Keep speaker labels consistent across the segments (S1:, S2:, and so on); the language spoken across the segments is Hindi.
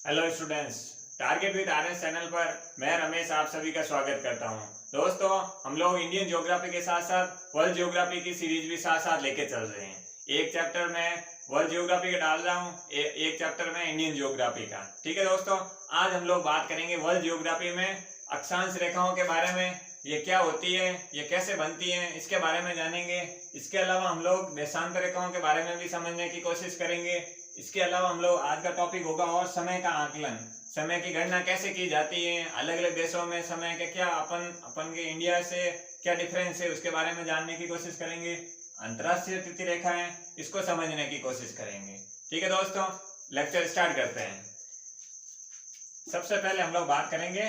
S1: Hello students, target with RS channel पर मैं रमेश आप सभी का स्वागत करता हूं। दोस्तों, हम लोग इंडियन ज्योग्राफी के साथ साथ वर्ल्ड ज्योग्राफी की सीरीज भी साथ साथ लेके चल रहे हैं। एक चैप्टर में वर्ल्ड ज्योग्राफी का डाल रहा हूं, एक चैप्टर में इंडियन ज्योग्राफी का। ठीक है दोस्तों, आज हम लोग बात करेंगे वर्ल्ड ज्योग्राफी में अक्षांश रेखाओं के बारे में। ये क्या होती है, ये कैसे बनती है, इसके बारे में जानेंगे। इसके अलावा हम लोग देशांतर रेखाओं के बारे में भी समझने की कोशिश करेंगे। इसके अलावा हम लोग आज का टॉपिक होगा और समय का आकलन, समय की गणना कैसे की जाती है, अलग अलग देशों में समय के क्या अपन के इंडिया से क्या डिफरेंस है उसके बारे में जानने की कोशिश करेंगे। अंतरराष्ट्रीय तिथि रेखा है, इसको समझने की कोशिश करेंगे। ठीक है दोस्तों, लेक्चर स्टार्ट करते हैं। सबसे पहले हम लोग बात करेंगे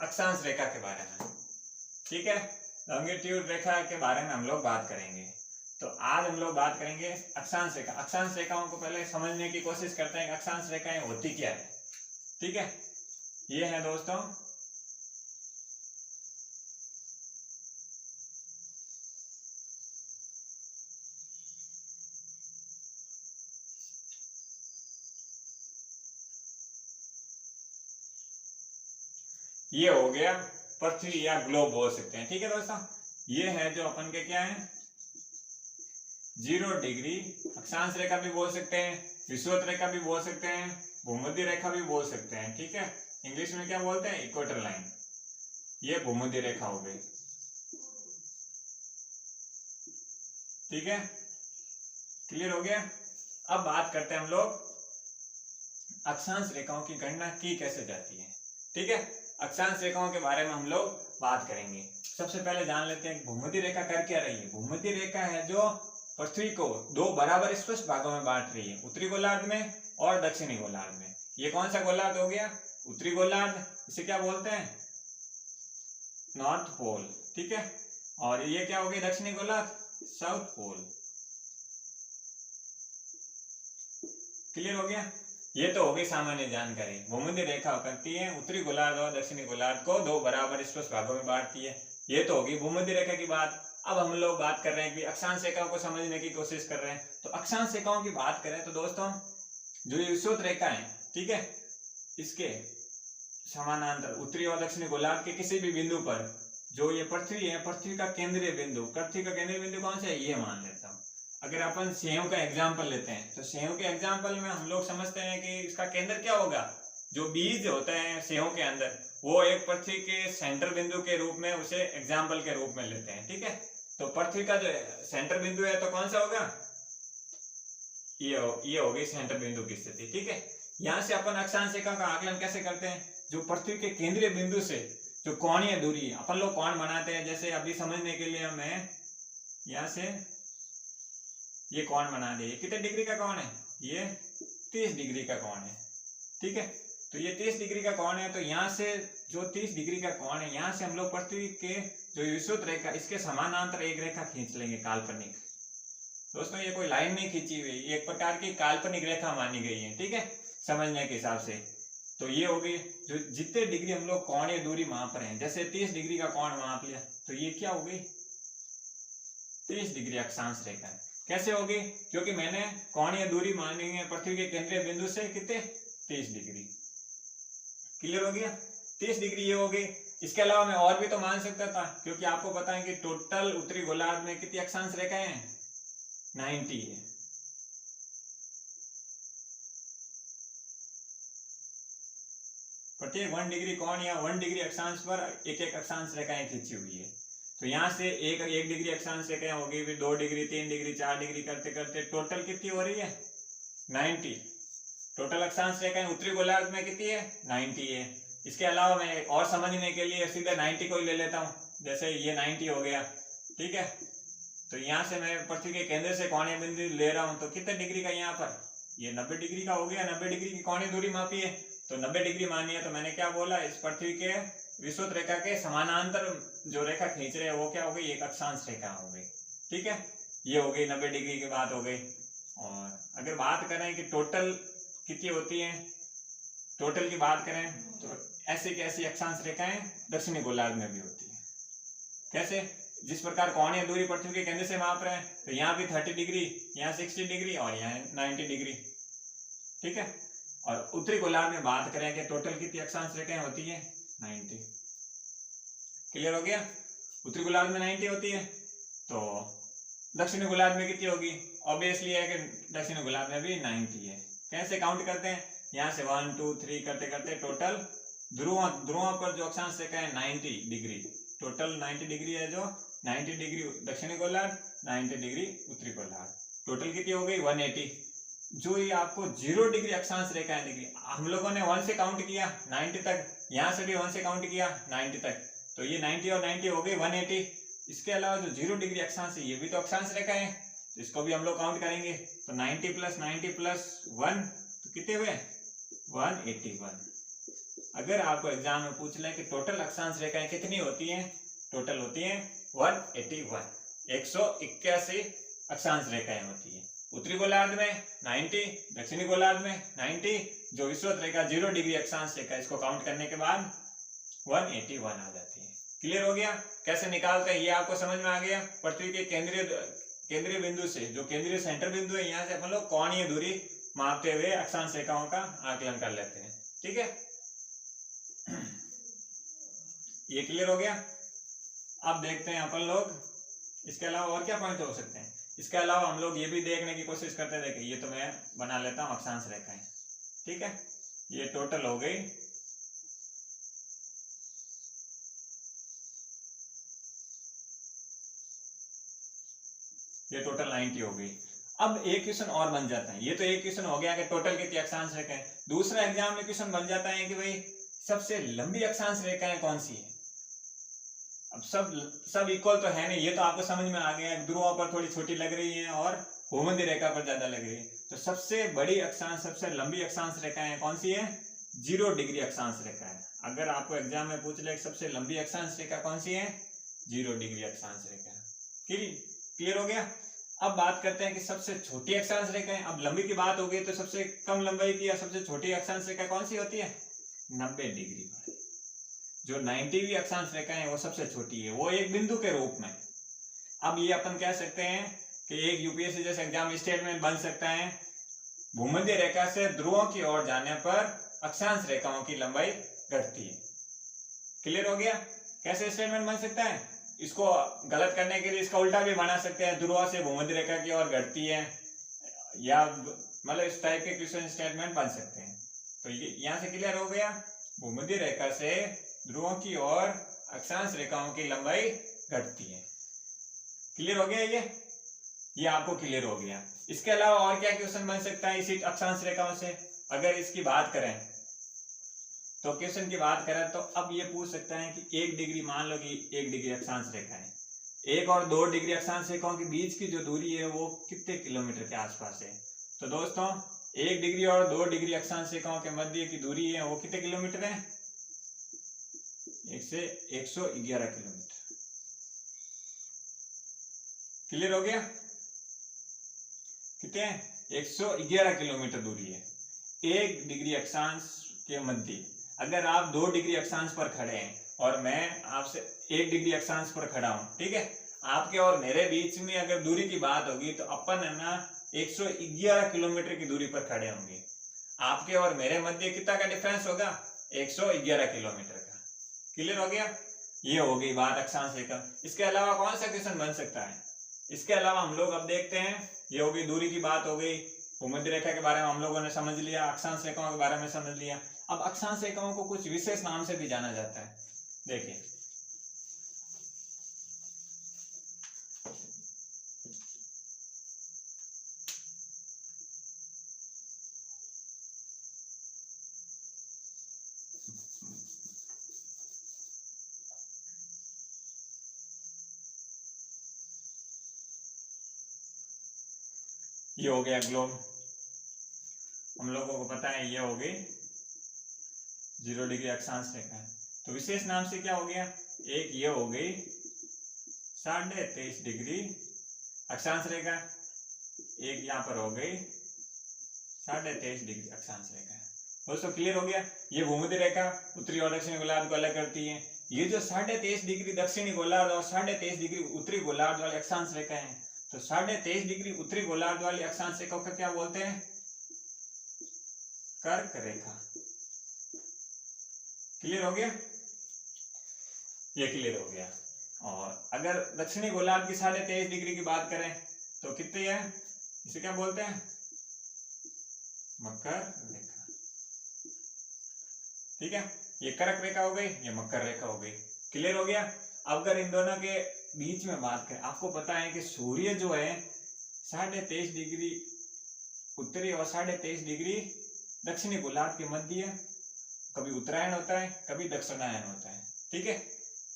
S1: अक्षांश रेखा के बारे में। ठीक है, लॉन्गिट्यूड रेखा के बारे में हम लोग बात करेंगे। तो आज हम लोग बात करेंगे अक्षांश रेखा। अक्षांश रेखाओं को पहले समझने की कोशिश करते हैं। अक्षांश रेखाएं होती क्या है। ठीक है, ये है दोस्तों ये हो गया पृथ्वी या ग्लोब बोल सकते हैं। ठीक है दोस्तों, ये है जो अपन के क्या है 0 डिग्री अक्षांश रेखा भी बोल सकते हैं, विषुवत रेखा भी बोल सकते हैं, भूमध्य रेखा भी बोल सकते हैं। ठीक है, इंग्लिश में क्या बोलते हैं इक्वेटर लाइन। ये भूमध्य रेखा हो गई। ठीक है, क्लियर हो गया। अब बात करते हैं हम लोग अक्षांश रेखाओं की गणना की कैसे जाती है। ठीक है, अक्षांश रेखाओं के बारे में हम लोग बात करेंगे। सबसे पहले जान लेते हैं भूमध्य रेखा कर क्या रही है। भूमध्य रेखा है जो पृथ्वी को दो बराबर स्पष्ट भागों में बांट रही है, उत्तरी गोलार्ध में और दक्षिणी गोलार्ध में। ये कौन सा गोलार्ध हो गया, उत्तरी गोलार्ध। इसे क्या बोलते हैं नॉर्थ पोल। ठीक है, और ये क्या हो गया दक्षिणी गोलार्ध, साउथ पोल। क्लियर हो गया। ये तो हो गई सामान्य जानकारी। भूमध्य रेखा करती है उत्तरी गोलार्ध और दक्षिणी गोलार्ध को दो बराबर स्पष्ट भागों में बांटती है। ये तो होगी भूमध्य रेखा की बात। अब हम लोग बात कर रहे हैं कि अक्षांश रेखाओं को समझने की कोशिश कर रहे हैं। तो अक्षांश रेखाओं की बात करें तो दोस्तों जो ये विषुवत रेखा है, ठीक है, इसके समानांतर उत्तरी और दक्षिणी गोलार्ध के किसी भी बिंदु पर जो ये पृथ्वी है, पृथ्वी का केंद्रीय बिंदु, पृथ्वी का केंद्रीय बिंदु कौन सा है ये मान लेता हूं। अगर अपन सेव का एग्जाम्पल लेते हैं तो सेव के एग्जाम्पल में हम लोग समझते हैं कि इसका केंद्र क्या होगा, जो बीज होता है सेव के अंदर वो एक पृथ्वी के सेंटर बिंदु के रूप में उसे एग्जाम्पल के रूप में लेते हैं। ठीक है, तो पृथ्वी का जो सेंटर बिंदु है तो कौन सा होगा, ये हो गई सेंटर बिंदु की स्थिति। ठीक है, यहाँ से अपन अक्षांश रेखा का आकलन कैसे करते हैं, जो पृथ्वी के केंद्रीय बिंदु से जो कोणीय दूरी अपन लोग कोण बनाते हैं। जैसे अभी समझने के लिए मैं यहाँ से ये कोण बना दे, कितने डिग्री का कोण है, ये 30 डिग्री का कोण है। ठीक है, तो ये 30 डिग्री का कोण है। तो यहाँ से जो 30 डिग्री का कोण है, यहाँ से हम लोग पृथ्वी के जो विषुवत रेखा इसके समानांतर एक रेखा खींच लेंगे काल्पनिक। दोस्तों ये कोई लाइन नहीं खींची हुई, एक प्रकार की काल्पनिक रेखा मानी गई है। ठीक है, समझने के हिसाब से। तो ये हो गई जो जितने डिग्री हम लोग कोणीय दूरी माप रहे हैं, जैसे 30 डिग्री का कोण माप लिया तो ये क्या हो गई 30 डिग्री अक्षांश रेखा। कैसे होगी, क्योंकि मैंने कोणीय दूरी मानी है पृथ्वी के केंद्रीय बिंदु से कितने 30 डिग्री। क्लियर हो गया, 30 डिग्री ये हो गई। इसके अलावा मैं और भी तो मान सकता था, क्योंकि आपको पता है कि टोटल उत्तरी गोलार्ध में कितनी अक्षांश रेखाएं हैं 90 है। प्रत्येक 1 डिग्री कोण या 1 डिग्री अक्षांश पर एक एक अक्षांश रेखाएं खींची हुई है। तो यहाँ से एक डिग्री अक्षांश रेखाएं होगी, फिर 2 डिग्री 3 डिग्री 4 डिग्री करते करते टोटल कितनी हो रही है 90। टोटल अक्षांश रेखाएं उत्तरी गोलार्ध में कितनी है 90 है। इसके अलावा मैं और समझने के लिए सीधे 90 को ही ले लेता हूँ, जैसे ये 90 हो गया। ठीक है, तो यहाँ से मैं पृथ्वी के केंद्र से कोणीय बिंदु ले रहा हूँ, तो कितने डिग्री का यहाँ पर ये 90 डिग्री का हो गया। 90 डिग्री की कोणीय दूरी मापी है तो 90 डिग्री मानी है। तो मैंने क्या बोला, इस पृथ्वी के विषुवत रेखा के समानांतर जो रेखा खींच रहे हैं वो क्या हो गई, एक अक्षांश रेखा हो गई। ठीक है, ये हो गई 90 डिग्री की बात हो गई। और अगर बात करें कि टोटल कितनी होती है, टोटल की बात करें तो ऐसी कैसी अक्षांश रेखाएं दक्षिणी गोलार्ध में भी होती है। कैसे, जिस प्रकार कोणीय दूरी पृथ्वी के केंद्र से माप रहे हैं, तो यहाँ भी 30 डिग्री, यहाँ 60 डिग्री और यहाँ 90 डिग्री। ठीक है, और उत्तरी गोलार्ध में बात करें कि टोटल कितनी अक्षांश रेखाएं होती है, 90। क्लियर हो गया। उत्तरी गोलार्ध में 90 होती है, तो दक्षिणी गोलार्ध में कितनी होगी, ऑब्वियसली है कि दक्षिणी गोलार्ध में भी 90 है। कैसे काउंट करते हैं, यहाँ से 1 2 3 करते करते टोटल ध्रुवों पर जो अक्षांश रेखा है 90 डिग्री, टोटल 90 डिग्री है, जो 90 डिग्री दक्षिणी गोलार्ध, 90 डिग्री उत्तरी गोलार्ध, टोटल कितनी हो गई 180। जो ये आपको 0 डिग्री अक्षांश रेखाएं दिख रही, हम लोगों ने 1 से काउंट किया 90 तक, यहाँ से भी 1 से काउंट किया 90 तक, तो ये 90 और 90 हो गई 180। इसके अलावा जो 0 डिग्री अक्षांश है ये भी तो अक्षांश रेखा है, तो इसको भी हम लोग काउंट करेंगे, तो 90 प्लस 90 प्लस 1 तो कितने हुए 181। अगर आपको एग्जाम में पूछ ले कि टोटल अक्षांश रेखाएं कितनी होती हैं, टोटल होती हैं 181, 181 अक्षांश रेखाएं होती है। उत्तरी गोलार्ध में 90, दक्षिणी गोलार्ध में 90, जो विषुवत रेखा 0 डिग्री अक्षांश रेखा, इसको काउंट करने के बाद 181 आ जाती है। क्लियर हो गया, कैसे निकालते हैं ये आपको समझ में आ गया। पृथ्वी के केंद्रीय बिंदु से, जो केंद्रीय सेंटर बिंदु है, यहाँ से अपन लोग कोणीय दूरी मापते हुए अक्षांश रेखाओं का आकलन कर लेते हैं। ठीक है, ये क्लियर हो गया। अब देखते हैं अपन लोग इसके अलावा और क्या पॉइंट हो सकते हैं। इसके अलावा हम लोग ये भी देखने की कोशिश करते हैं, देखिए ये तो मैं बना लेता हूँ अक्षांश रेखाएं। ठीक है, ये टोटल हो गई, ये टोटल 90 हो गई। अब एक क्वेश्चन और बन जाता है, ये तो एक क्वेश्चन हो गया कि टोटल कितनी अक्षांश रेखाएं। दूसरा एग्जाम में क्वेश्चन बन जाता है कि भाई सबसे लंबी अक्षांश रेखाएं कौन सी है। अब सब इक्वल तो है नहीं, ये तो आपको समझ में आ गया, ध्रुवों पर थोड़ी छोटी लग रही है और भूमध्य रेखा पर ज्यादा लग रही है। तो सबसे बड़ी अक्षांश, सबसे लंबी अक्षांश रेखाएं कौन सी है, 0 डिग्री अक्षांश रेखा है। अगर आपको एग्जाम में पूछ ले सबसे लंबी अक्षांश रेखा कौन सी है, 0 डिग्री अक्षांश रेखा। क्लियर हो गया। अब बात करते हैं कि सबसे छोटी अक्षांश रेखा है। अब लंबी की बात हो गई तो सबसे कम लंबाई की या सबसे छोटी अक्षांश रेखा कौन सी होती है, 90 डिग्री वाली। जो 90वीं अक्षांश रेखा है वो सबसे छोटी है, वो एक बिंदु के रूप में। अब ये अपन कह सकते हैं कि एक यूपीएससी जैसे एग्जाम स्टेटमेंट बन सकता है, भूमध्य रेखा से ध्रुवों की ओर जाने पर अक्षांश रेखाओं की लंबाई घटती है। क्लियर हो गया, कैसे स्टेटमेंट बन सकता है। इसको गलत करने के लिए इसका उल्टा भी बना सकते हैं, ध्रुवों से भूमध्य रेखा की ओर घटती है, या मतलब इस टाइप के क्वेश्चन स्टेटमेंट बन सकते हैं। तो ये यहाँ से क्लियर हो गया, भूमध्य रेखा से ध्रुवों की ओर अक्षांश रेखाओं की लंबाई घटती है। क्लियर हो गया, ये आपको क्लियर हो गया। इसके अलावा और क्या क्वेश्चन बन सकता है इसी अक्षांश रेखाओं से। अगर इसकी बात करें तो क्वेश्चन की बात करें तो अब ये पूछ सकता है कि 1 डिग्री, मान लो कि 1 डिग्री अक्षांश रेखा है, 1 और 2 डिग्री अक्षांश रेखाओं के बीच की जो दूरी है वो कितने किलोमीटर के आसपास है। तो दोस्तों 1 डिग्री और 2 डिग्री अक्षांश रेखाओं के मध्य की दूरी है वो कितने किलोमीटर है, 1 से 111 किलोमीटर। क्लियर हो गया, कितने 111 किलोमीटर दूरी है 1 डिग्री अक्षांश के मध्य। अगर आप 2 डिग्री अक्षांश पर खड़े हैं और मैं आपसे 1 डिग्री अक्षांश पर खड़ा हूं, ठीक है, आपके और मेरे बीच में अगर दूरी की बात होगी तो अपन है ना 111 किलोमीटर की दूरी पर खड़े होंगे। आपके और मेरे मध्य कितना का डिफरेंस होगा, 111 किलोमीटर का। क्लियर हो गया, ये हो गई बात अक्षांश रेखा। इसके अलावा कौन सा क्वेश्चन बन सकता है। इसके अलावा हम लोग अब देखते हैं, ये हो गई दूरी की बात हो गई, भूमध्य रेखा के बारे में हम लोगों ने समझ लिया, अक्षांश रेखाओं के बारे में समझ लिया। अब अक्षांश रेखाओं को कुछ विशेष नाम से भी जाना जाता है। देखिए ये हो गया ग्लोब, हम लोगों को पता है ये हो गई 0 डिग्री अक्षांश रेखा है। तो विशेष नाम से क्या हो गया, एक ये हो गई 23.5 डिग्री अक्षांश रेखा, एक यहाँ पर हो गई 23.5 डिग्री अक्षांश रेखा। दोस्तों क्लियर हो गया, ये भूमध्य रेखा उत्तरी और दक्षिणी गोलार्ध को अलग करती है। ये जो 23.5 डिग्री दक्षिणी गोलार्ध और 23.5 डिग्री उत्तरी गोलार्ध वाली अक्षांश रेखा है, तो 23.5 डिग्री उत्तरी गोलार्ध वाली अक्षांश रेखा को क्या बोलते हैं, कर्क रेखा। क्लियर हो गया? ये क्लियर हो गया। और अगर दक्षिणी गोलार्ध की 23.5 डिग्री की बात करें तो कितनी है, इसे क्या बोलते हैं, मकर रेखा। ठीक है, ये कर्क रेखा हो गई, ये मकर रेखा हो गई। क्लियर हो गया? अब अगर इन दोनों के बीच में बात करें, आपको पता है कि सूर्य जो है 23.5 डिग्री उत्तरी और 23.5 डिग्री दक्षिणी गोलार्ध के मध्य है। कभी उत्तरायण होता है, कभी दक्षिणायन होता है। ठीक है,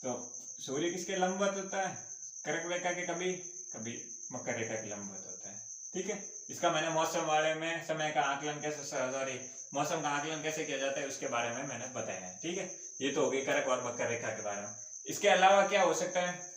S1: तो सूर्य किसके लंबवत होता है, कर्क रेखा के, कभी कभी मकर रेखा के लंबवत होता है। ठीक है, इसका मैंने मौसम वाले में समय का आकलन कैसे, मौसम का आकलन कैसे किया जाता है उसके बारे में मैंने बताया है। ठीक है, ये तो हो गई कर्क और मकर रेखा के बारे में। इसके अलावा क्या हो सकता है,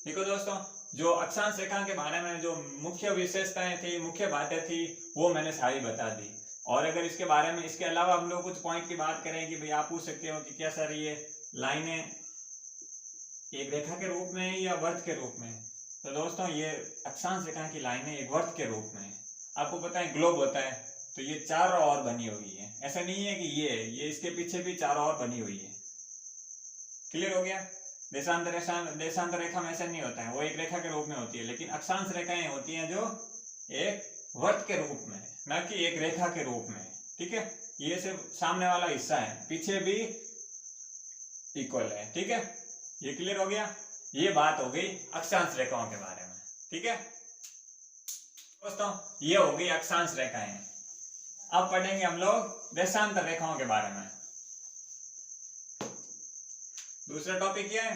S1: देखो दोस्तों, जो अक्षांश रेखा के बारे में जो मुख्य विशेषताएं थी, मुख्य बातें थी, वो मैंने सारी बता दी। और अगर इसके बारे में, इसके अलावा हम लोग कुछ पॉइंट की बात करें कि भाई आप पूछ सकते हो कि क्या सर ये लाइनें एक रेखा के रूप में या वर्त के रूप में, तो दोस्तों ये अक्षांश रेखा की लाइनें एक वर्त के रूप में। आपको पता है ग्लोब होता है तो ये चारों ओर बनी हुई है, ऐसा नहीं है कि ये इसके पीछे भी चारों ओर बनी हुई है। क्लियर हो गया? देशांतर रेखा में ऐसा नहीं होता है, वो एक रेखा के रूप में होती है, लेकिन अक्षांश रेखाएं होती हैं जो एक वर्त के रूप में, न कि एक रेखा के रूप में। ठीक है, ये सिर्फ सामने वाला हिस्सा है, पीछे भी इक्वल है। ठीक है, ये क्लियर हो गया? ये बात हो गई अक्षांश रेखाओं के बारे में। ठीक है दोस्तों, ये हो गई अक्षांश रेखाएं। अब पढ़ेंगे हम लोग देशांतर रेखाओं के बारे में। दूसरा टॉपिक क्या है,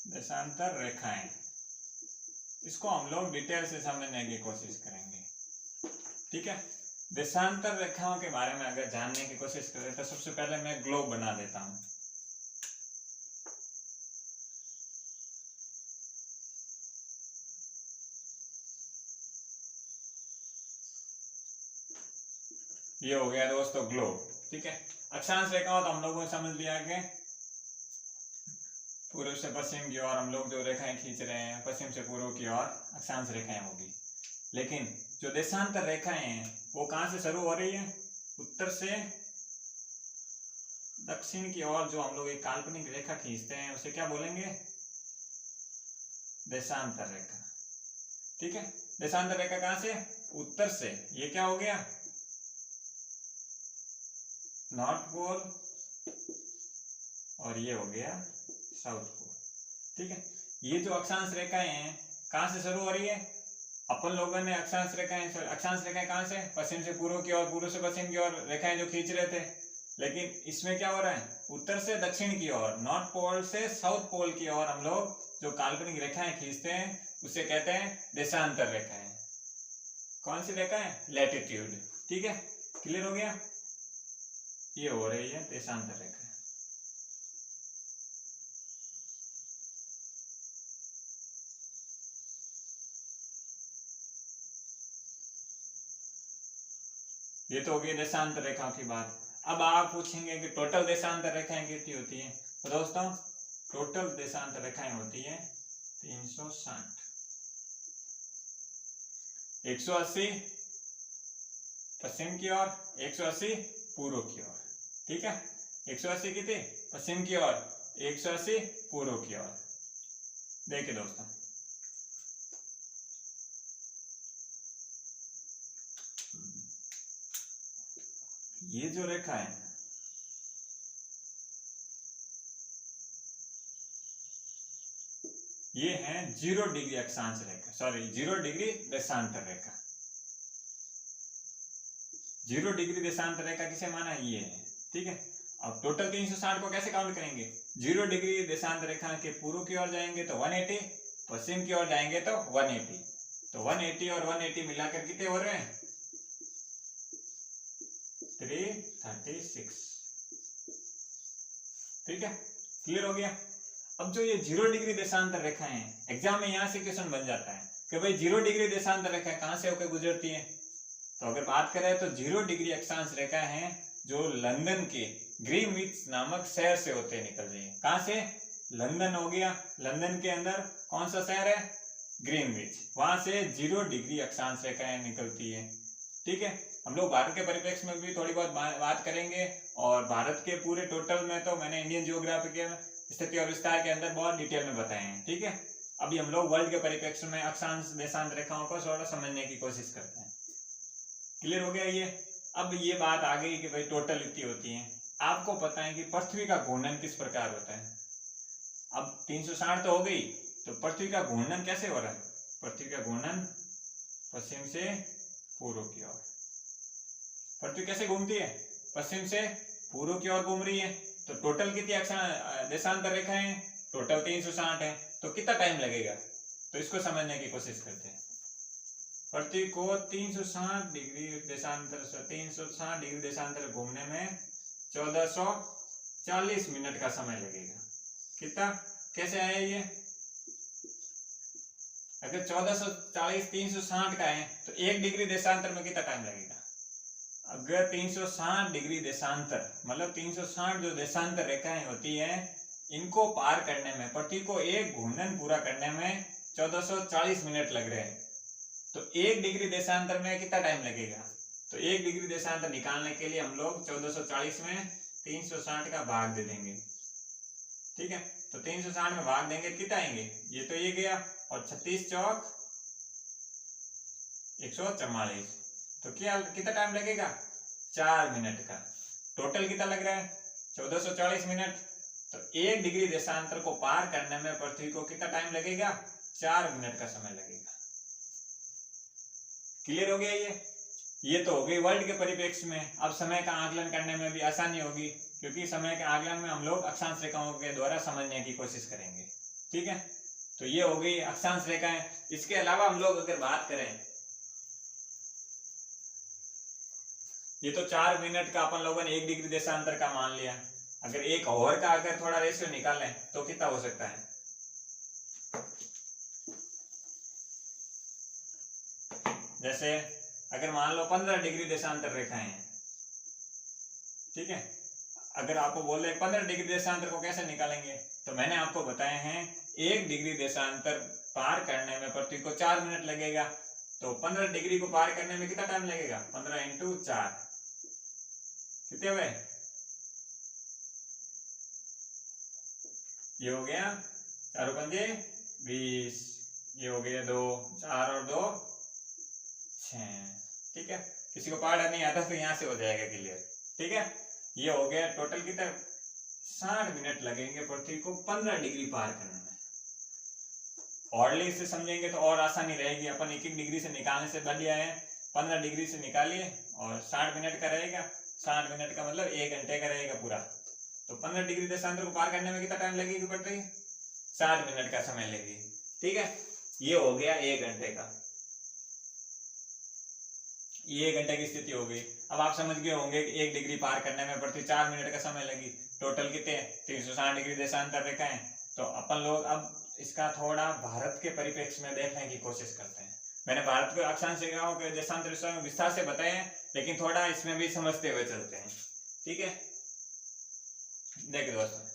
S1: देशांतर रेखाएं। इसको हम लोग डिटेल से समझने की कोशिश करेंगे। ठीक है, देशांतर रेखाओं के बारे में अगर जानने की कोशिश करें तो सबसे पहले मैं ग्लोब बना देता हूं। ये हो गया दोस्तों ग्लोब। ठीक है, अक्षांश रेखाओं तो हम लोगों ने समझ लिया कि पूर्व से पश्चिम की ओर हम लोग जो रेखाएं खींच रहे हैं, पश्चिम से पूर्व की ओर अक्षांश रेखाएं होगी। लेकिन जो देशांतर रेखाएं हैं वो कहां से शुरू हो रही है, उत्तर से दक्षिण की ओर जो हम लोग एक काल्पनिक रेखा खींचते हैं उसे क्या बोलेंगे, देशांतर रेखा। ठीक है, देशांतर रेखा कहां से, उत्तर से। ये क्या हो गया, नॉर्थ पोल, और ये हो गया साउथ पोल। ठीक है, ये जो अक्षांश रेखाएं हैं कहां से शुरू हो रही है, अपन लोगों ने अक्षांश रेखाएं कहां से, पश्चिम से पूर्व की ओर, पूर्व से पश्चिम की ओर रेखाएं जो खींच रहे थे। लेकिन इसमें क्या हो रहा है, उत्तर से दक्षिण की ओर, नॉर्थ पोल से साउथ पोल की ओर हम लोग जो काल्पनिक रेखाएं खींचते हैं उसे कहते हैं देशांतर रेखाएं। कौन सी रेखाएं, लैटिट्यूड। ठीक है, क्लियर हो गया? ये हो रही है देशांतर रेखा। ये तो हो गई देशांतर रेखाओं की बात। अब आप पूछेंगे कि टोटल देशांतर रेखाएं कितनी होती हैं, तो दोस्तों टोटल देशांतर रेखाएं होती हैं 360। 180 पश्चिम की ओर, 180 पूर्व की ओर। ठीक है, 180 कितने, पश्चिम की ओर, 180 पूर्व की ओर। देखिए दोस्तों, ये जो रेखा है ये है 0 डिग्री अक्षांश रेखा, 0 डिग्री देशांतर रेखा। 0 डिग्री देशांतर रेखा किसे माना है, ये है। ठीक है, अब टोटल 360 को कैसे काउंट करेंगे, 0 डिग्री देशांतर रेखा के पूर्व की ओर जाएंगे तो 180, पश्चिम की ओर जाएंगे तो 180, तो 180 और 180 मिलाकर कितने हो रहे हैं, 336। ठीक है, क्लियर हो गया? अब जो ये 0 डिग्री देशांतर रेखा है, एग्जाम में यहां से क्वेश्चन बन जाता है कि भाई 0 डिग्री देशांतर रेखा कहां से होकर गुजरती है, तो अगर बात करें तो 0 डिग्री अक्षांश रेखा है जो लंदन के ग्रीनविच नामक शहर से होते निकल रही है। कहां से? लंदन हो गया, लंदन के अंदर कौन सा शहर है? ग्रीनविच, वहां से 0 डिग्री अक्षांश रेखाएं निकलती है। ठीक है, हम लोग भारत के परिप्रेक्ष्य में भी थोड़ी बहुत बात करेंगे, और भारत के पूरे टोटल में तो मैंने इंडियन ज्योग्राफी के स्थिति और विस्तार के अंदर बहुत डिटेल में बताए हैं। ठीक है, अभी हम लोग वर्ल्ड के परिप्रेक्ष्य में अक्षांश देशांत रेखाओं को थोड़ा समझने की कोशिश करते हैं। क्लियर हो गया ये? अब ये बात आ गई कि भाई टोटल इतनी होती है। आपको पता है कि पृथ्वी का घूर्णन किस प्रकार होता है। अब 360 तो हो गई, तो पृथ्वी का घूर्णन कैसे हो रहा है? पृथ्वी का घूर्णन पश्चिम से पूर्व की ओर। पृथ्वी कैसे घूमती है? पश्चिम से पूर्व की ओर घूम रही है। तो टोटल कितनी देशांतर रेखाएं हैं? टोटल 360 है। तो कितना टाइम लगेगा? तो इसको समझने की कोशिश करते हैं। पृथ्वी को 360 डिग्री देशांतर घूमने में 1440 मिनट का समय लगेगा। कितना? कैसे आया ये? अगर 1440 360 का है तो 1 डिग्री देशांतर में कितना टाइम लगेगा? अगर 360 डिग्री देशांतर मतलब 360 जो देशांतर रेखाएं होती है, इनको पार करने में, पृथ्वी को एक घूर्णन पूरा करने में 1440 मिनट लग रहे हैं। तो 1 डिग्री देशांतर में कितना टाइम लगेगा? तो 1 डिग्री देशांतर निकालने के लिए हम लोग 1440 में 360 का भाग दे देंगे। ठीक है, तो 360 में भाग देंगे, कितना आएंगे? ये तो ये गया, और 36 चौक 144। तो क्या कितना टाइम लगेगा? 4 मिनट का। टोटल कितना लग रहा है? 1440 मिनट। तो 1 डिग्री देशांतर को पार करने में पृथ्वी को कितना टाइम लगेगा? 4 मिनट का समय लगेगा। क्लियर हो गया ये तो हो गई वर्ल्ड के परिप्रेक्ष्य में। अब समय का आकलन करने में भी आसानी होगी, क्योंकि समय के आकलन में हम लोग अक्षांश रेखाओं के द्वारा समझने की कोशिश करेंगे। ठीक है, तो ये हो गई अक्षांश रेखाएं। इसके अलावा हम लोग अगर बात करें, ये तो 4 मिनट का अपन लोगों ने 1 डिग्री देशांतर का मान लिया। अगर एक और का अगर थोड़ा रेशियो निकालें तो कितना हो सकता है? जैसे अगर मान लो 15 डिग्री देशांतर रेखाएं हैं। ठीक है, अगर आपको बोल रहे 15 डिग्री देशांतर को कैसे निकालेंगे, तो मैंने आपको बताए हैं 1 डिग्री देशांतर पार करने में पृथ्वी को 4 मिनट लगेगा। तो 15 डिग्री को पार करने में कितना टाइम लगेगा? 15 इंटू 4 कितने हुए? ये हो गया 4 पंजे 20, ये हो गया 2, 4 और 2 6। ठीक है, किसी को पढ़ना नहीं आता तो यहाँ से हो जाएगा क्लियर। ठीक है, ये हो गया टोटल कितना? 60 मिनट लगेंगे पृथ्वी को 15 डिग्री पार करने में। ऑर्डरली से समझेंगे तो और आसानी रहेगी। अपन 1-1 डिग्री से निकालने से बढ़िया है 15 डिग्री से निकालिए, और 60 मिनट का रहेगा। 60 मिनट का मतलब 1 घंटे का रहेगा पूरा। तो 15 डिग्री देशांतर को पार करने में कितना टाइम लगेगी पृथ्वी? 60 मिनट का समय लगेगी। ठीक है, ये हो गया 1 घंटे का। ये 1 घंटे की स्थिति हो गई। अब आप समझ गए होंगे कि 1 डिग्री पार करने में पृथ्वी 4 मिनट का समय लगी। टोटल कितने? 360 डिग्री देशांतर रेखाएं। तो अपन लोग अब इसका थोड़ा भारत के परिप्रेक्ष्य में देखने की कोशिश करते हैं। मैंने भारत के अक्षांश रेखाओं के देशांतर में विस्तार से बताए हैं, लेकिन थोड़ा इसमें भी समझते हुए चलते हैं। ठीक है, देखिए दोस्तों,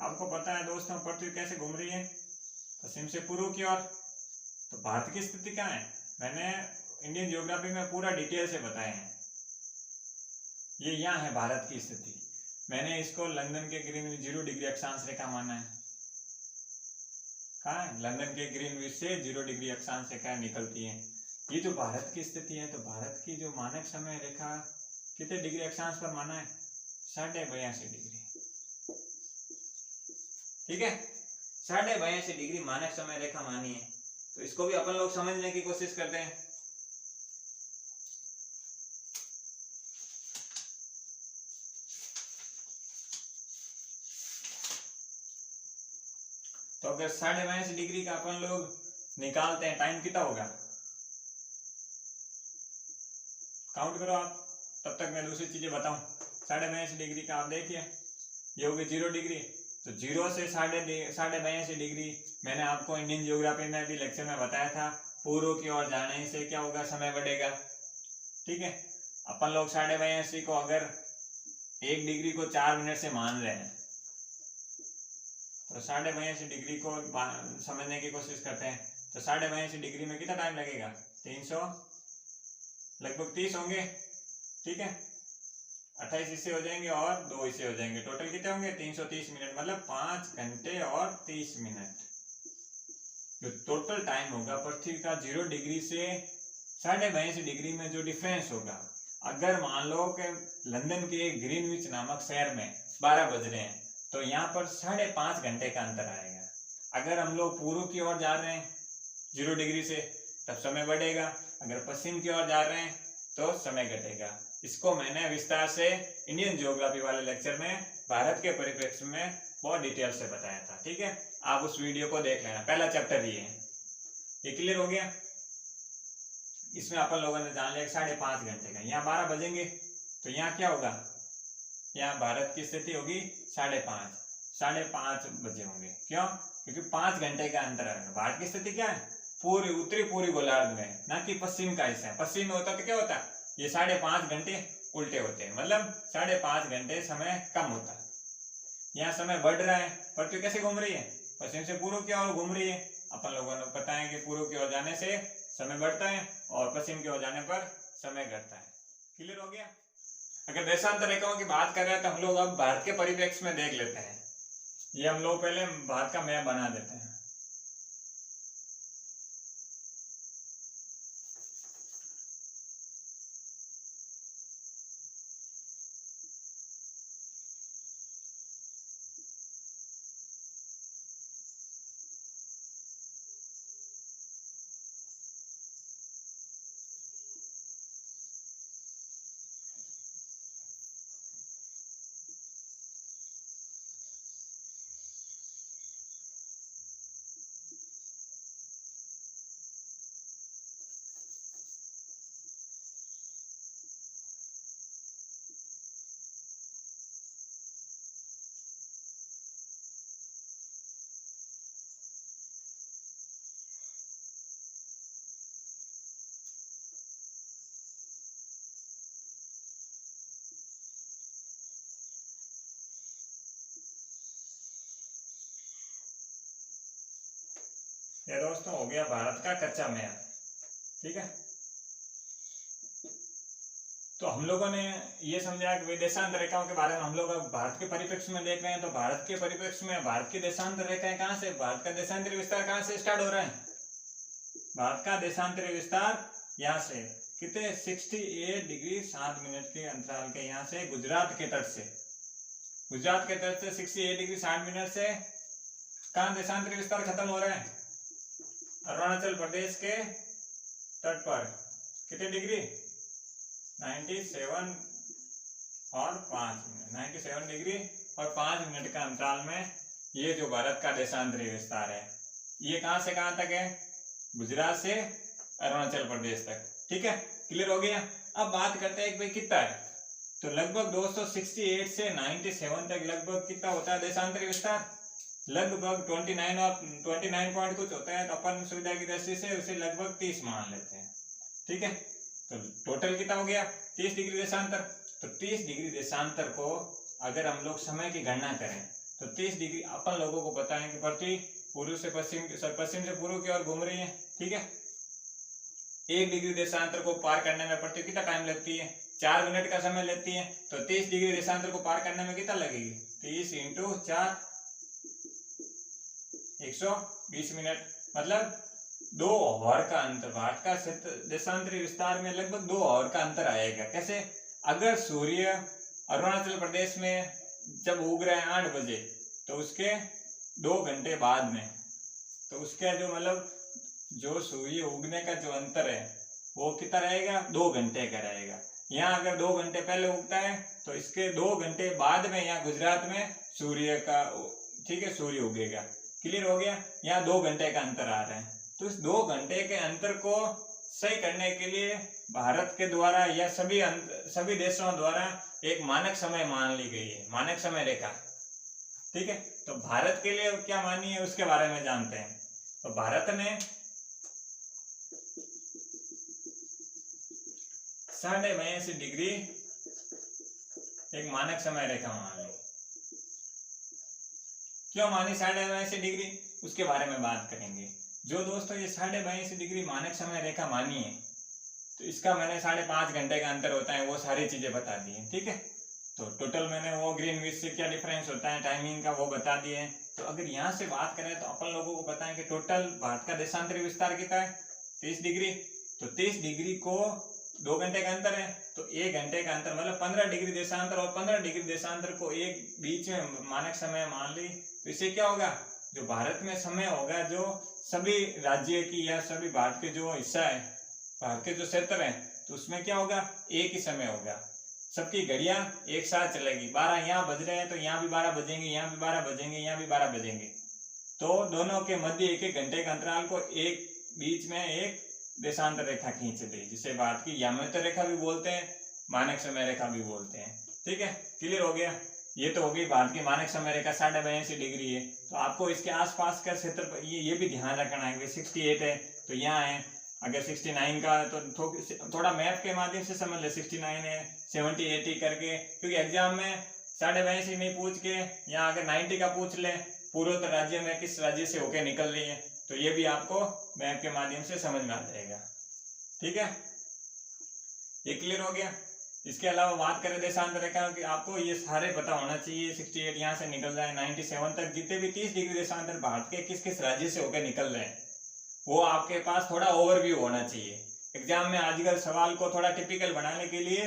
S1: आपको पता है दोस्तों पृथ्वी कैसे घूम रही है? पश्चिम से पूर्व की ओर। तो भारत की स्थिति क्या है? मैंने इंडियन ज्योग्राफी में पूरा डिटेल से बताए हैं। ये यहाँ है भारत की स्थिति। मैंने इसको लंदन के ग्रीनविच 0 डिग्री अक्षांश रेखा माना है। कहाँ है? लंदन के ग्रीनविच से 0 डिग्री अक्षांश रेखा निकलती है। ये जो भारत की स्थिति है, तो भारत की जो मानक समय रेखा कितने डिग्री अक्षांश पर माना है? 82.5 डिग्री। ठीक है, 82.5 डिग्री मानक समय रेखा मानी है। तो इसको भी अपन लोग समझने की कोशिश करते हैं। तो अगर 82.5 डिग्री का अपन लोग निकालते हैं, टाइम कितना होगा, काउंट करो आप, तब तक मैं दूसरी चीजें बताऊं। 82.5 डिग्री का आप देखिए, ये होगी 0 डिग्री, तो 0 से 82.5 डिग्री मैंने आपको इंडियन ज्योग्राफी में भी लेक्चर में बताया था, पूर्व की ओर जाने से क्या होगा, समय बढ़ेगा। ठीक है, अपन लोग 82.5 को अगर 1 डिग्री को 4 मिनट से मान रहे हैं, तो 82.5 डिग्री को समझने की कोशिश करते हैं, तो 82.5 डिग्री में कितना टाइम लगेगा, 300 लगभग 30 होंगे। ठीक है, 28 इससे हो जाएंगे और 2 इससे हो जाएंगे, टोटल कितने होंगे, 330 मिनट, मतलब 5 घंटे और 30 मिनट जो टोटल टाइम होगा पृथ्वी का 0 डिग्री से 82.5 डिग्री में जो डिफरेंस होगा। अगर मान लो कि लंदन के ग्रीनविच नामक शहर में 12 बज रहे हैं, तो यहाँ पर 5.5 घंटे का अंतर आएगा। अगर हम लोग पूर्व की ओर जा रहे हैं 0 डिग्री से, तब समय बढ़ेगा, अगर पश्चिम की ओर जा रहे हैं तो समय घटेगा। इसको मैंने विस्तार से इंडियन ज्योग्राफी वाले लेक्चर में भारत के परिप्रेक्ष्य में बहुत डिटेल से बताया था। ठीक है, आप उस वीडियो को देख लेना, पहला चैप्टर ये है। ये क्लियर हो गया। इसमें अपन लोगों ने जान लिया 5.5 घंटे का, यहाँ 12 बजेंगे तो यहाँ क्या होगा, यहाँ भारत की स्थिति होगी 5:30 बजे होंगे। क्यों, क्योंकि 5 घंटे का अंतर है। भारत की स्थिति क्या है, पूरी उत्तरी गोलार्ध में, ना कि पश्चिम का हिस्सा है। पश्चिम में होता तो क्या होता, ये 5.5 घंटे उल्टे होते हैं, मतलब 5.5 घंटे समय कम होता है। यहाँ समय बढ़ रहा है, पृथ्वी कैसे घूम रही है, पश्चिम से पूर्व की ओर घूम रही है। अपन लोगों ने पता है कि पूर्व की ओर जाने से समय बढ़ता है और पश्चिम की ओर जाने पर समय घटता है। क्लियर हो गया। अगर देशांतर रेखाओं की बात कर रहे हैं तो हम लोग अब भारत के परिप्रेक्ष्य में देख लेते हैं। ये हम लोग पहले भारत का मैप बना देते हैं। ये दोस्तों हो गया भारत का कच्चा मैप। ठीक है, तो हम लोगों ने ये समझा कि देशांतर रेखाओं के बारे में हम लोग अब भारत के परिप्रेक्ष्य में देख रहे हैं। तो भारत के परिप्रेक्ष्य में भारत की देशांतर रेखाएं कहाँ से, भारत का देशांतरी विस्तार कहाँ से स्टार्ट हो रहा है, भारत का देशांतरी विस्तार यहाँ से कितने 68 डिग्री 7 मिनट के अंतराल के यहाँ से गुजरात के तट से, गुजरात के तट से 68 डिग्री 60 मिनट से कहाँ देशांतरी विस्तार खत्म हो रहा है, अरुणाचल प्रदेश के तट पर कितने डिग्री 97 और 5 मिनट, 97 डिग्री और 5 मिनट का अंतराल में ये जो भारत का देशांतरी विस्तार है, ये कहां से कहां तक है, गुजरात से अरुणाचल प्रदेश तक। ठीक है, क्लियर हो गया। अब बात करते हैं भाई कितना है, तो लगभग 268 से 97 तक लगभग कितना होता है देशांतरी विस्तार, लगभग 29 और 29 पॉइंट कुछ होता है, तो अपन सुविधा की दृष्टि से उसे लगभग 30 मान लेते हैं। ठीक है, तो टोटल कितना हो गया 30 डिग्री देशांतर। तो 30 डिग्री देशांतर को अगर हम लोग समय की गणना करें तो 30 डिग्री अपन लोगों को पता है कि पृथ्वी पूर्व से पश्चिम से पूर्व की ओर घूम रही है। ठीक है, 1 डिग्री देशांतर को पार करने में पृथ्वी कितना टाइम लगती है, 4 मिनट का समय लेती है। तो 30 डिग्री देशांतर को पार करने में कितना लगेगी, 30 × 4 120 मिनट, मतलब 2 आवर का अंतर। भारत का देशांतरी विस्तार में लगभग 2 आवर का अंतर आएगा। कैसे, अगर सूर्य अरुणाचल प्रदेश में जब उग रहा है 8 बजे, तो उसके 2 घंटे बाद में, तो उसका जो मतलब जो सूर्य उगने का जो अंतर है वो कितना रहेगा, 2 घंटे का रहेगा। यहाँ अगर 2 घंटे पहले उगता है तो इसके 2 घंटे बाद में यहाँ गुजरात में सूर्य का, ठीक है, सूर्य उगेगा। क्लियर हो गया। यहाँ 2 घंटे का अंतर आ रहा है, तो इस 2 घंटे के अंतर को सही करने के लिए भारत के द्वारा या सभी देशों द्वारा एक मानक समय मान ली गई है, मानक समय रेखा। ठीक है, तो भारत के लिए क्या मानी है उसके बारे में जानते हैं। तो भारत ने 82.5 डिग्री एक मानक समय रेखा मान ली। क्यों मानी 82.5 डिग्री, उसके बारे में बात करेंगे। जो दोस्तों ये 82.5 डिग्री मानक समय रेखा मानी है, तो इसका मैंने 5.5 घंटे का अंतर होता है वो सारी चीजें बता दी है। ठीक है, तो टोटल मैंने वो ग्रीनविच से क्या डिफरेंस होता है टाइमिंग का वो बता दिए। तो अगर यहाँ से बात करें तो अपन लोगों को पता है कि टोटल भारत का देशांतरी विस्तार कितना है, 30 डिग्री। तो 30 डिग्री को 2 घंटे का अंतर है, तो 1 घंटे का अंतर मतलब 15 डिग्री देशांतर, और 15 डिग्री देशांतर को एक बीच में मानक समय मान ली। तो इससे क्या होगा, जो भारत में समय होगा, जो सभी राज्य की या सभी भारत के जो हिस्सा है, भारत के जो क्षेत्र है, तो उसमें क्या होगा, एक ही समय होगा। सबकी घड़ियां एक साथ चलेगी। 12 यहाँ बज रहे हैं तो यहाँ भी 12 बजेंगे, यहाँ भी 12 बजेंगे, यहाँ भी 12 बजेंगे। तो दोनों के मध्य 1-1 घंटे का अंतराल को एक बीच में एक देशांतर रेखा खींच दी, जिसे भारत की याम्योत्तर रेखा भी बोलते हैं, मानक समय रेखा भी बोलते हैं। ठीक है, क्लियर हो गया। ये तो होगी भारत की मानक समय रेखा 82.5 डिग्री है। तो आपको इसके आसपास का क्षेत्र ये भी ध्यान रखना है कि 68 है तो यहाँ है, अगर 69 का तो थोड़ा मैप के माध्यम से समझ ले, 69 है 70 80 करके, क्योंकि एग्जाम में 82.5 नहीं पूछ के यहाँ अगर 90 का पूछ ले, पूर्वोत्तर राज्य में किस राज्य से होके निकल रही है, तो ये भी आपको मैप के माध्यम से समझ में आ जाएगा। ठीक है, ये क्लियर हो गया। इसके अलावा बात करें देशांतर रेखा की, आपको ये सारे पता होना चाहिए। 68 यहाँ से निकल रहा है, 97 तक जितने भी 30 डिग्री देशांतर भारत के किस किस राज्य से होकर निकल रहे हैं, वो आपके पास थोड़ा ओवरव्यू होना चाहिए। एग्जाम में आजकल सवाल को थोड़ा टिपिकल बनाने के लिए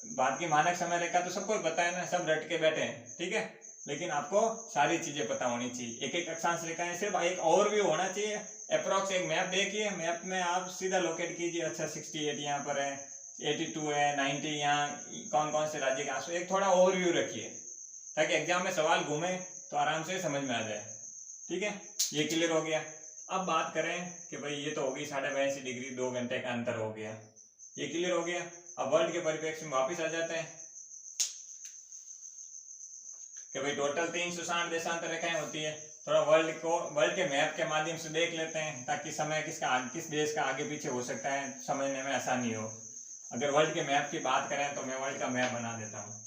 S1: भारत की मानक समय रेखा तो सबको पता है ना, सब रट के बैठे हैं। ठीक है, लेकिन आपको सारी चीजें पता होनी चाहिए। एक एक अक्षांश रेखाएं, सिर्फ एक ओवरव्यू होना चाहिए। अप्रोक्स एक मैप देखिए, मैप में आप सीधा लोकेट कीजिए, अच्छा 68 यहाँ पर है, 82 है, 90 यहाँ कौन कौन से राज्य के आस, एक थोड़ा ओवरव्यू रखिए ताकि एग्जाम में सवाल घूमे तो आराम से समझ में आ जाए। ठीक है, ये क्लियर हो गया। अब बात करें कि भाई ये तो होगी 82.5 डिग्री, 2 घंटे का अंतर हो गया, ये क्लियर हो गया। अब वर्ल्ड के परिप्रेक्ष्य में वापिस आ जाते हैं कि भाई टोटल 360 देशांतर रेखाएं होती है। थोड़ा वर्ल्ड के मैप के माध्यम से देख लेते हैं ताकि समय किस देश का आगे पीछे हो सकता है समझने में आसानी हो। अगर वर्ल्ड के मैप की बात करें तो मैं वर्ल्ड का मैप बना देता हूँ।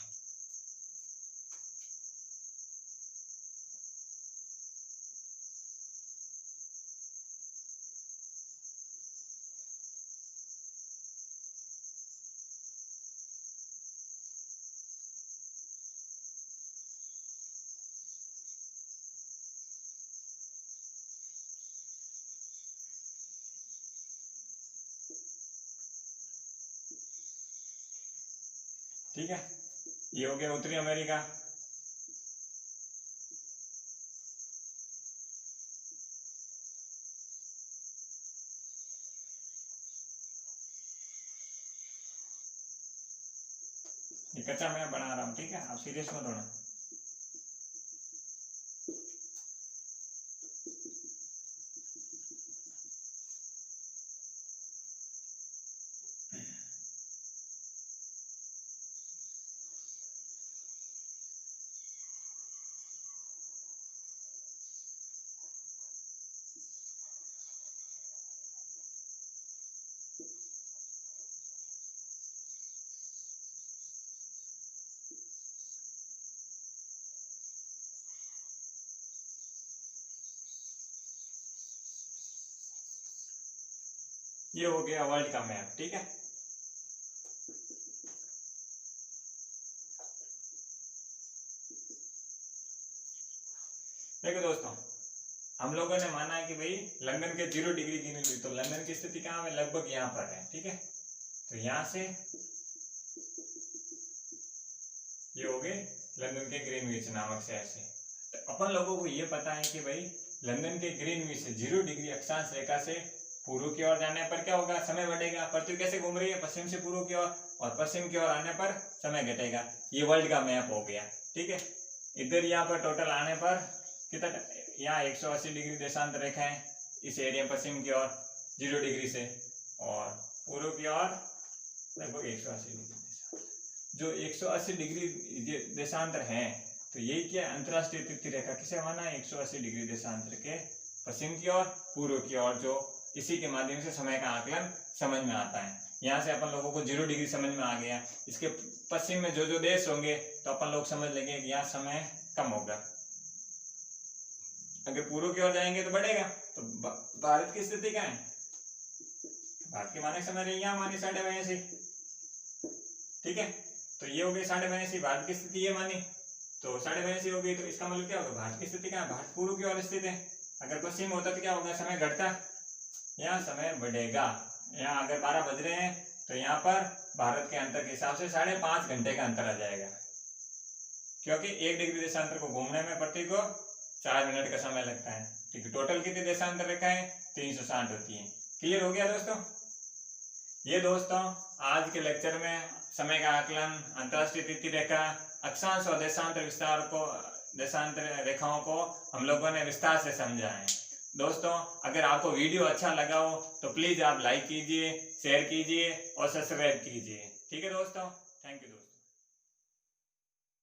S1: ठीक है, ये हो गया उत्तरी अमेरिका। ये कच्चा मैप बना रहा हूँ, ठीक है, आप सीरियस मत होना। ये हो गया वर्ल्ड का मैप। ठीक है, देखो दोस्तों, हम लोगों ने माना है कि भाई लंदन के 0 डिग्री गिनी हुई, तो लंदन की स्थिति कहाँ है, लगभग यहाँ पर है। ठीक है, तो यहाँ से ये हो गए लंदन के ग्रीनविच नामक शहर से। तो अपन लोगों को ये पता है कि भाई लंदन के ग्रीनविच से 0 डिग्री अक्षांश रेखा से पूर्व की ओर जाने पर क्या होगा, समय बढ़ेगा। पृथ्वी कैसे घूम रही है, पश्चिम से पूर्व की ओर, और पश्चिम की ओर आने पर समय घटेगा। ये वर्ल्ड का मैप हो गया। ठीक है, इधर यहाँ पर टोटल आने पर कितना, यहाँ 180 डिग्री देशांतर रेखा है इस एरिया पश्चिम की ओर 0 डिग्री से, और पूर्व की ओर लगभग 180 डिग्री। जो 180 डिग्री देशांतर है, तो यही क्या अंतरराष्ट्रीय तिथि रेखा किसे माना है, 180 डिग्री देशांतर के पश्चिम की ओर पूर्व की ओर, जो इसी के माध्यम से समय का आकलन समझ में आता है। यहाँ से अपन लोगों को 0 डिग्री समझ में आ गया। इसके पश्चिम में जो जो देश होंगे तो अपन लोग समझ लेंगे कि यहाँ समय कम होगा। अगर पूर्व की ओर जाएंगे तो बढ़ेगा। तो भारत की स्थिति क्या है, भारत के मानक समय रही यहाँ मानी 82.5, ठीक है। तो ये हो गई 82.5, भारत की स्थिति ये मानी तो 82.5 हो गई। तो इसका मतलब क्या होगा, भारत की स्थिति क्या है, भारत पूर्व की ओर स्थित है। अगर पश्चिम होता तो क्या होगा, समय घटता, यहाँ समय बढ़ेगा। यहाँ अगर 12 बज रहे हैं तो यहाँ पर भारत के अंतर के हिसाब से 5.5 घंटे का अंतर आ जाएगा, क्योंकि 1 डिग्री देशांतर को घूमने में प्रति को 4 मिनट का समय लगता है, ठीक है। टोटल कितनी देशांतर रेखा है, 360 होती है। क्लियर हो गया दोस्तों। ये दोस्तों आज के लेक्चर में समय का आकलन, अंतरराष्ट्रीय तिथि रेखा, अक्षांश और देशांतर विस्तार को, देशांतर रेखाओं को हम लोगों ने विस्तार से समझा है। दोस्तों अगर आपको वीडियो अच्छा लगा हो तो प्लीज आप लाइक कीजिए, शेयर कीजिए और सब्सक्राइब कीजिए, ठीक है दोस्तों। Thank you.